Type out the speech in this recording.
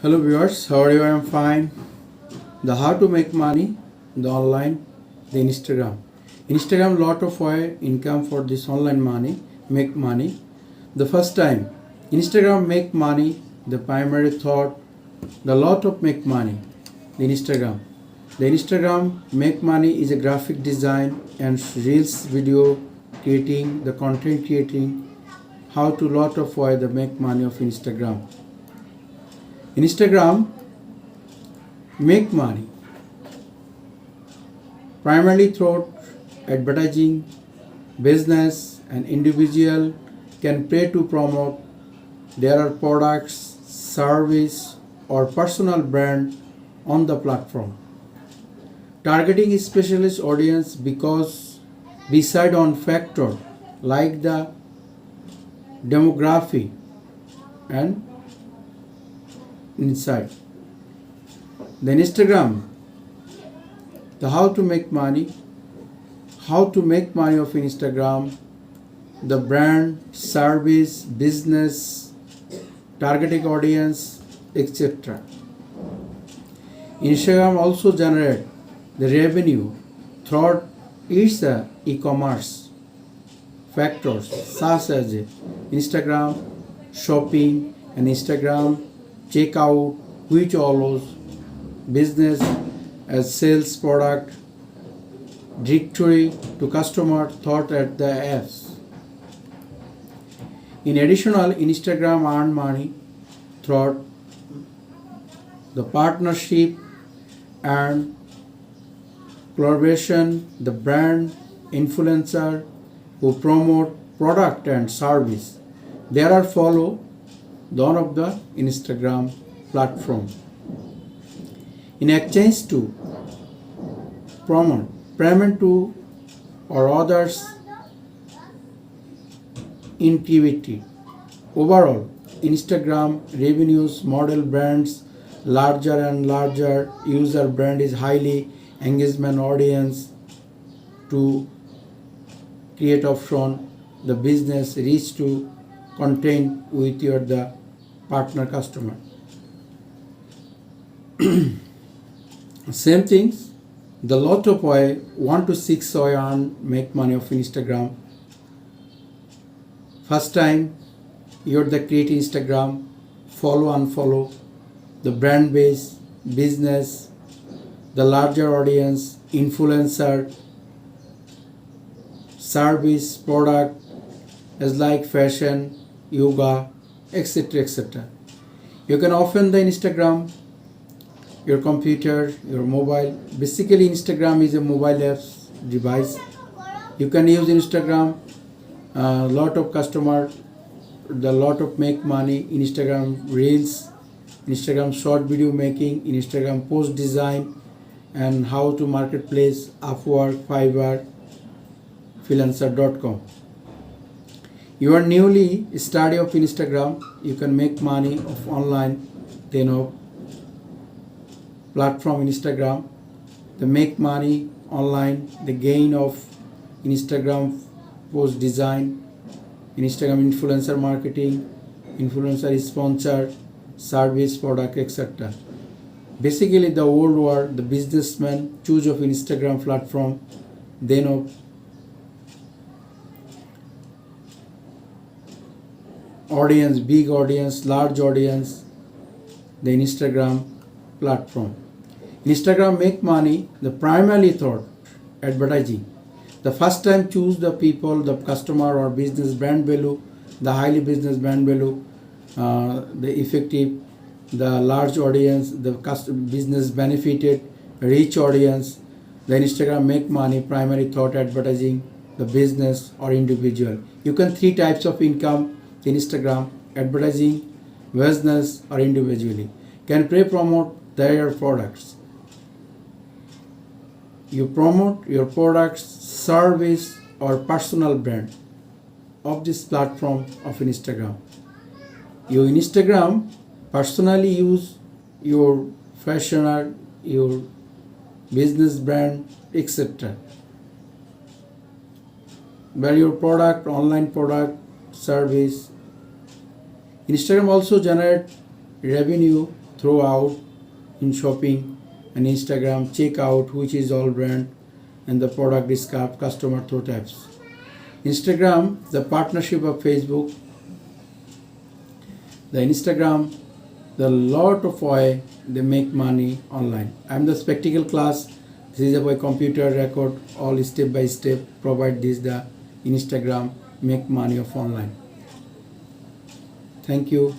Hello viewers, how are you? I am fine. The how to make money, the online, the Instagram. Instagram lot of way income for this online money, make money. The first time, Instagram make money, the primary thought, the lot of make money, the Instagram. The Instagram make money is a graphic design and reels video creating, the content creating, how to lot of way the make money of Instagram. Instagram make money primarily through advertising, business and individual can pay to promote their products, service or personal brand on the platform. Targeting a specialist audience because beside on factor like the demography and inside. Then Instagram, the how to make money of Instagram, the brand, service, business, targeting audience, etc. Instagram also generate the revenue through its e-commerce factors such as Instagram shopping and Instagram checkout, which allows business as sales product directory to customer thought at the apps. In addition, Instagram earn money through the partnership and collaboration, the brand influencer who promote product and service. There are follow one of the Instagram platform. In exchange to promote payment to or others activity. Overall, Instagram revenues model brands larger and larger user brand is highly engagement audience to create option the business reach to content with your the partner customer. Same things, the lot of way 1 to 6 way earn make money of Instagram. First time you're the create Instagram, follow unfollow, the brand base, business, the larger audience, influencer, service, product as like fashion, yoga, etc. etc. You can open the Instagram, your computer, your mobile. Basically, Instagram is a mobile apps device. You can use Instagram. Lot of customer, the lot of make money. Instagram reels, Instagram short video making, Instagram post design, and how to marketplace, Upwork, Fiverr, freelancer.com. You are newly study of Instagram, you can make money of online, platform Instagram, the make money online, the gain of Instagram post design, Instagram influencer marketing, influencer sponsor, service product, etc. Basically the old world, the businessman choose of Instagram platform, then of audience, big audience, large audience, the Instagram platform. Instagram make money, the primarily thought advertising. The first time choose the people, the customer or business brand value, the highly business brand value, the effective, the large audience, the business benefited, rich audience. The Instagram make money, primary thought advertising, the business or individual. You can 3 types of income in Instagram, advertising, business or individually. Can promote their products. You promote your products, service or personal brand of this platform of Instagram. You Instagram personally use your fashion, your business brand, etc. Where your product, online product, service. Instagram also generate revenue throw out in shopping, and Instagram check out which is all brand and the product discount customer through tabs. Instagram, the partnership of Facebook, the Instagram, the lot of way they make money online. I'm the spectacle class. This is a computer record all step by step provide this the Instagram make money of online. Thank you.